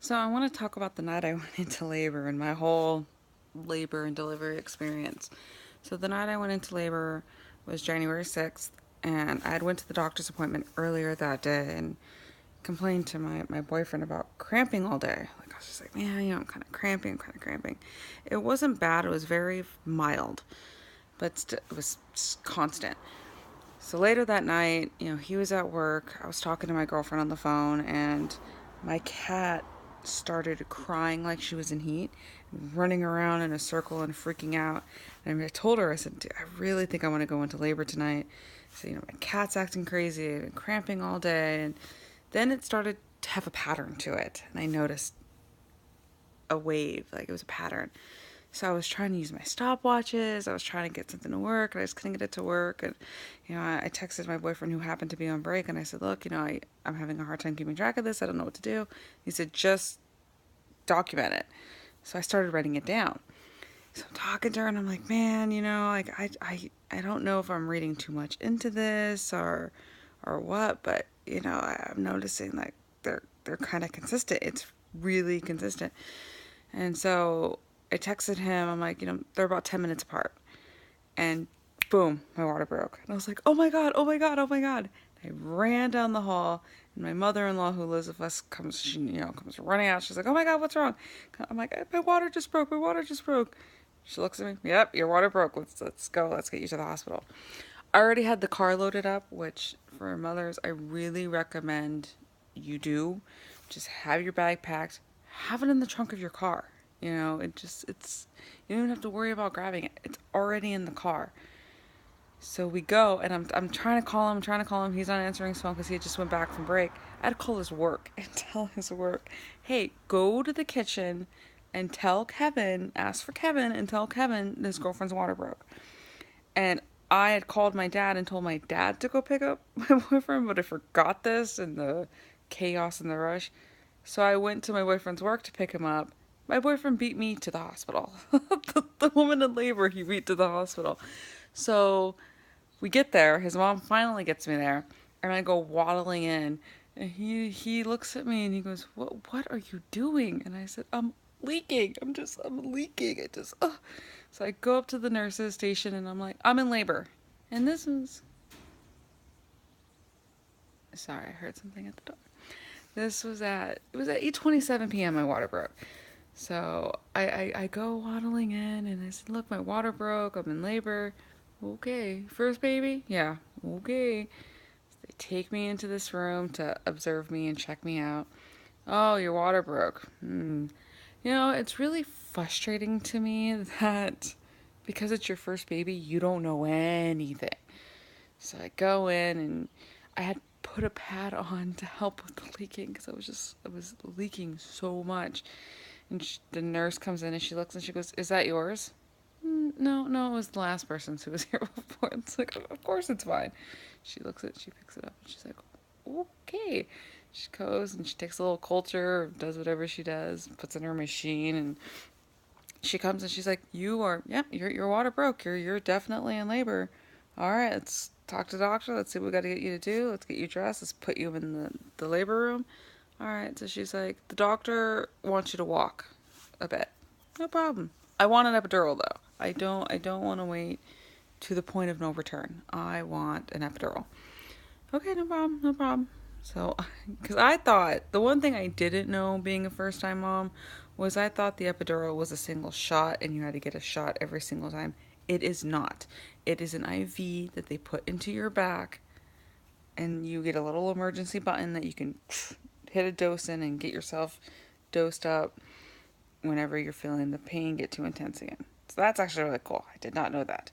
So I want to talk about the night I went into labor and my whole labor and delivery experience. So the night I went into labor was January 6th, and I had went to the doctor's appointment earlier that day and complained to my boyfriend about cramping all day. Like I was just like, man, I'm kind of cramping, I'm kind of cramping. It wasn't bad, it was very mild, but it was constant. So later that night, he was at work. I was talking to my girlfriend on the phone, and my cat started crying like she was in heat, running around in a circle and freaking out. And I told her, I said, I really think I want to go into labor tonight. So, my cat's acting crazy and cramping all day. And then it started to have a pattern to it. And I noticed a wave, like it was a pattern. So I was trying to use my stopwatches. I was trying to get something to work, and I just couldn't get it to work. And I texted my boyfriend who happened to be on break, and I said, "Look, I'm having a hard time keeping track of this. I don't know what to do." He said, "Just document it." So I started writing it down. So I'm talking to her, and I'm like, "Man, like I don't know if I'm reading too much into this or what, but I'm noticing like they're kind of consistent. It's really consistent." And so I texted him. I'm like, they're about 10 minutes apart. And boom, my water broke. And I was like, oh my God, oh my God, oh my God. I ran down the hall, and my mother-in-law, who lives with us, comes running out. She's like, oh my God, what's wrong? I'm like, my water just broke. My water just broke. She looks at me. Yep, your water broke. Let's go. Let's get you to the hospital. I already had the car loaded up, which for mothers, I really recommend you do. Just have your bag packed. Have it in the trunk of your car. It's you don't even have to worry about grabbing it. It's already in the car. So we go, and I'm trying to call him, He's not answering his phone because he just went back from break. I had to call his work and tell his work, hey, go to the kitchen and tell Kevin, ask for Kevin, and tell Kevin his girlfriend's water broke. And I had called my dad and told my dad to go pick up my boyfriend, but I forgot this in the chaos and the rush. So I went to my boyfriend's work to pick him up. My boyfriend beat me to the hospital. the woman in labor he beat to the hospital. So we get there. His mom finally gets me there, and I go waddling in. And he looks at me and he goes, "What are you doing?" And I said, "I'm leaking. I'm leaking. It just." So I go up to the nurses station and I'm like, "I'm in labor," and this is. Sorry, I heard something at the door. It was at 8:27 p.m. My water broke. So I go waddling in and I said, "Look, my water broke. I'm in labor." Okay, first baby? Yeah, okay. So they take me into this room to observe me and check me out. Oh, your water broke. It's really frustrating to me that because it's your first baby, you don't know anything. So I go in and I had put a pad on to help with the leaking because I was leaking so much. And the nurse comes in and she looks and she goes, "Is that yours?" No, no, it was the last person's who was here before. It's like, of course it's fine. She picks it up, and she's like, okay. She goes and she takes a little culture, does whatever she does, puts in her machine, and she comes and she's like, your water broke. You're definitely in labor. All right, let's talk to the doctor. Let's see what we got to get you to do. Let's get you dressed. Let's put you in the labor room. All right, so she's like, the doctor wants you to walk a bit. No problem. I want an epidural though. I don't want to wait to the point of no return. I want an epidural. Okay, no problem, no problem. So, because I thought the one thing I didn't know being a first time mom was I thought the epidural was a single shot and you had to get a shot every single time. It is not. It is an IV that they put into your back, and you get a little emergency button that you can hit a dose in and get yourself dosed up whenever you're feeling the pain get too intense again. So that's actually really cool. I did not know that.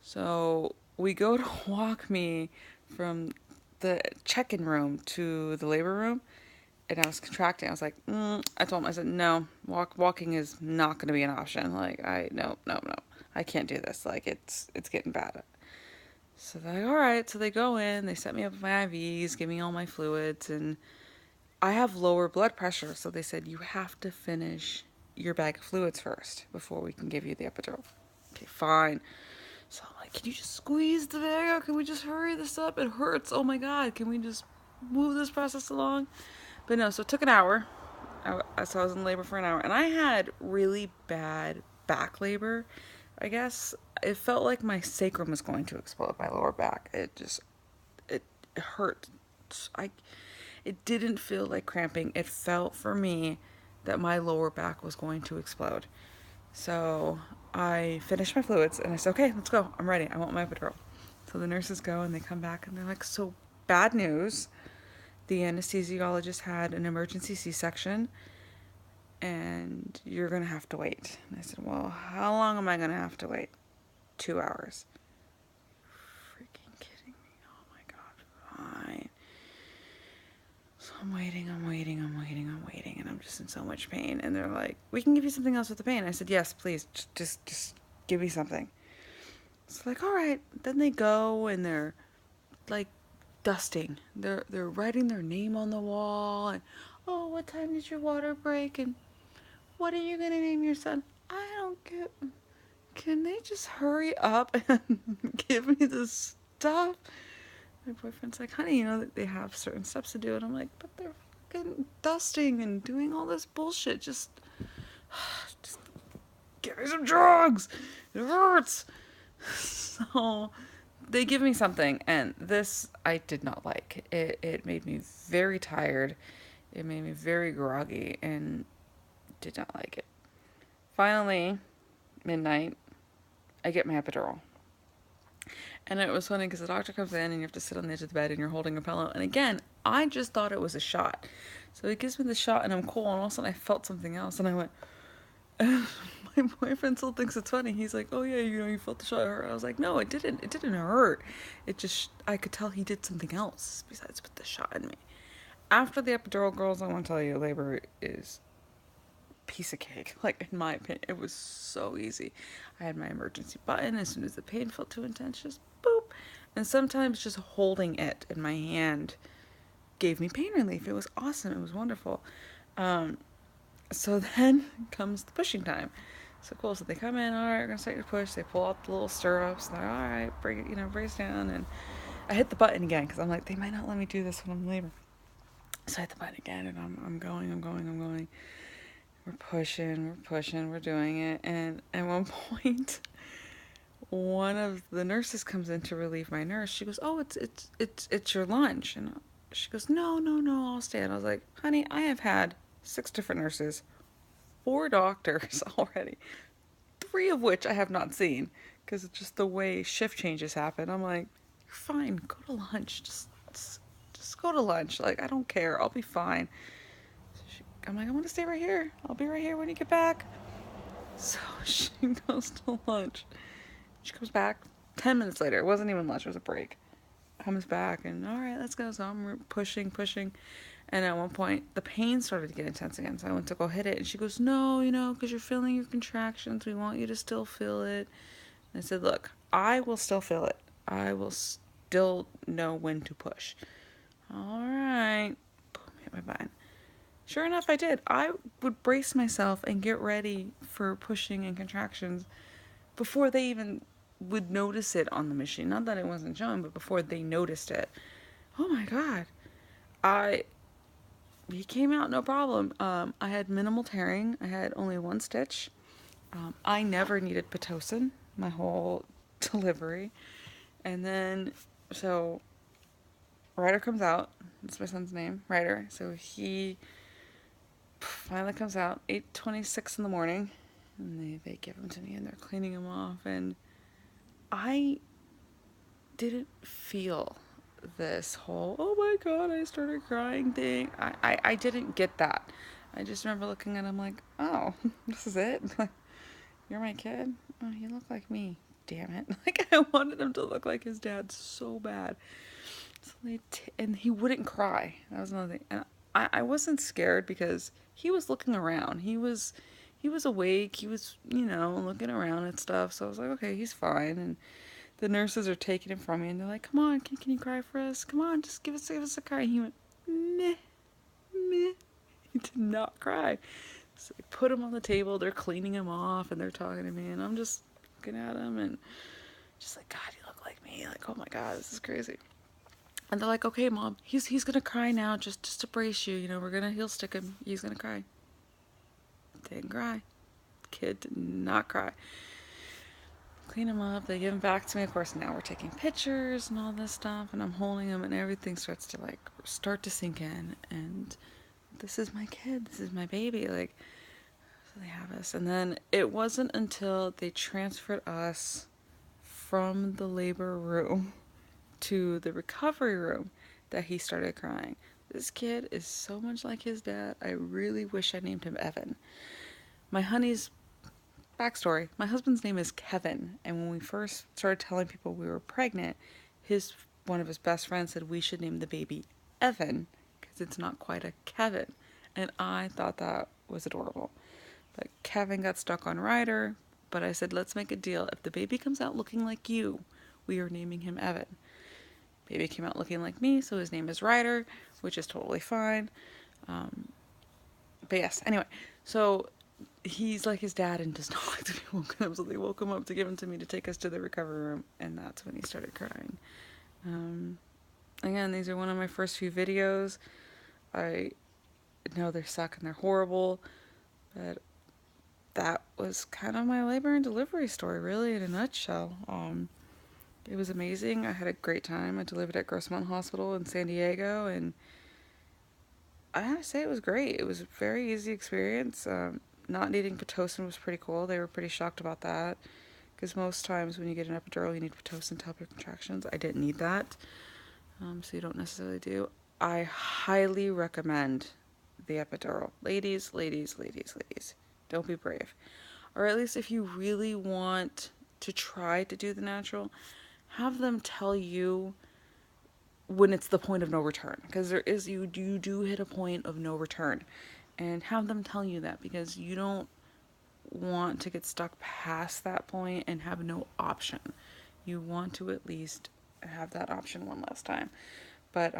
So we go to walk me from the check-in room to the labor room, and I was contracting. I was like, I told him, I said, no, walking is not going to be an option. Like, no, no, no, I can't do this. Like, it's getting bad. So they're like, all right. So they go in, they set me up with my IVs, give me all my fluids, and I have lower blood pressure. So they said, you have to finish your bag of fluids first before we can give you the epidural. Okay, fine. So I'm like, can you just squeeze the bag out? Can we just hurry this up? It hurts. Oh my God. Can we just move this process along? But no, so it took an hour. So I was in labor for an hour, and I had really bad back labor, I guess. It felt like my sacrum was going to explode, my lower back. It hurt. I, it didn't feel like cramping. It felt for me that my lower back was going to explode. So I finished my fluids and I said, okay, let's go. I'm ready. I want my epidural. So the nurses go and they come back and they're like, so bad news. The anesthesiologist had an emergency C-section and you're going to have to wait. And I said, well, how long am I going to have to wait? 2 hours. Freaking kidding me. Oh my God. Fine. So I'm waiting, and I'm just in so much pain. And they're like, we can give you something else with the pain. I said, yes, please, just give me something. It's like, all right. Then they go and they're like dusting. They're writing their name on the wall and, oh, what time did your water break? And what are you gonna name your son? I don't get. Can they just hurry up and give me this stuff? My boyfriend's like, honey, you know that they have certain steps to do, and I'm like, but they're fucking dusting and doing all this bullshit. Just give me some drugs. It hurts. So they give me something, and this I did not like. It made me very tired. It made me very groggy, and did not like it. Finally, midnight, I get my epidural. And it was funny because the doctor comes in and you have to sit on the edge of the bed and you're holding a pillow. And again, I just thought it was a shot. So he gives me the shot and I'm cool. And all of a sudden I felt something else. And I went, my boyfriend still thinks it's funny. He's like, oh yeah, you know, you felt the shot hurt. I was like, no, it didn't. It didn't hurt. It just, I could tell he did something else besides put the shot in me. After the epidural, girls, I want to tell you, labor is piece of cake. Like, in my opinion, it was so easy. I had my emergency button. As soon as the pain felt too intense, just boop. And sometimes just holding it in my hand gave me pain relief. It was awesome. It was wonderful. So then comes the pushing time. So cool. So they come in. All right, we're gonna start your push. They pull out the little stirrups. And they're all right. Bring it, brace down. And I hit the button again because I'm like, they might not let me do this when I'm in labor. So I hit the button again, and I'm going. We're pushing, we're doing it. And at one point, one of the nurses comes in to relieve my nurse. She goes, oh, it's your lunch. And she goes, no, I'll stay. And I was like, honey, I have had 6 different nurses, 4 doctors already, 3 of which I have not seen because it's just the way shift changes happen. I'm like, you're fine, go to lunch. Just go to lunch. Like, I don't care. I'll be fine. I'm like, I want to stay right here. I'll be right here when you get back. So she goes to lunch. She comes back 10 minutes later. It wasn't even lunch. It was a break. Comes back and, all right, let's go. So I'm pushing. And at one point, the pain started to get intense again. So I went to go hit it. And she goes, no, because you're feeling your contractions. We want you to still feel it. And I said, look, I will still feel it. I will still know when to push. All right. Boom, hit my button. Sure enough, I did. I would brace myself and get ready for pushing and contractions before they even would notice it on the machine. Not that it wasn't showing, but before they noticed it. Oh my God. He came out no problem. I had minimal tearing. I had only 1 stitch. I never needed Pitocin my whole delivery. And then, so Ryder comes out. That's my son's name, Ryder. So he finally comes out 8:26 in the morning, and they give him to me and they're cleaning him off, and I didn't feel this whole, oh my God, I started crying thing. I didn't get that. I just remember looking at him like, oh, this is it? You're my kid? Oh, you look like me. Damn it. Like, I wanted him to look like his dad so bad. So and he wouldn't cry. That was another thing. And I wasn't scared because he was looking around. He was awake. He was, looking around at stuff. So I was like, okay, he's fine. And the nurses are taking him from me, and they're like, come on, can you cry for us? Come on, just give us a cry. And he went, meh. He did not cry. So they put him on the table. They're cleaning him off, and they're talking to me, and I'm just looking at him and just like, God, you look like me. Like, oh my God, this is crazy. And they're like, okay, Mom, he's gonna cry now, just to brace you. He'll stick him. He's gonna cry. Didn't cry. Kid did not cry. Clean him up. They give him back to me. Of course, now we're taking pictures and all this stuff, and I'm holding him, and everything starts to start to sink in. And this is my kid. This is my baby. Like, so they have us. And then it wasn't until they transferred us from the labor room to the recovery room that he started crying. This kid is so much like his dad. I really wish I named him Evan. My honey's backstory, my husband's name is Kevin, and when we first started telling people we were pregnant, one of his best friends said we should name the baby Evan because it's not quite a Kevin, and I thought that was adorable. But Kevin got stuck on Ryder, but I said let's make a deal. If the baby comes out looking like you, we are naming him Evan. Baby came out looking like me, so his name is Ryder, which is totally fine. But yes, anyway, so he's like his dad and does not like to be woken up, so they woke him up to give him to me to take us to the recovery room, and that's when he started crying. Again, these are one of my first few videos. I know they suck and they're horrible, but that was kind of my labor and delivery story, really, in a nutshell. It was amazing. I had a great time. I delivered at Grossmont Hospital in San Diego, and I have to say it was great. It was a very easy experience. Not needing Pitocin was pretty cool. They were pretty shocked about that, because most times when you get an epidural, you need Pitocin to help your contractions. I didn't need that, so you don't necessarily do. I highly recommend the epidural. Ladies, ladies, ladies, ladies, don't be brave. Or at least if you really want to try to do the natural, have them tell you when it's the point of no return, because you do hit a point of no return, and have them tell you that, because you don't want to get stuck past that point and have no option. You want to at least have that option one last time. But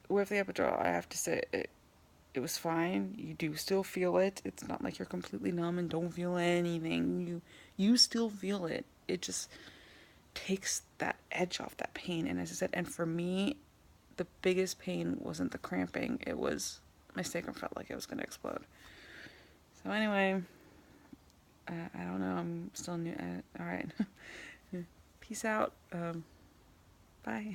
with the epidural, I have to say it was fine. You do still feel it. It's not like you're completely numb and don't feel anything. You still feel it. It just takes that edge off that pain. And as I said, and for me, the biggest pain wasn't the cramping. It was my sacrum felt like it was going to explode. So anyway, I don't know. I'm still new. All right. Peace out. Bye.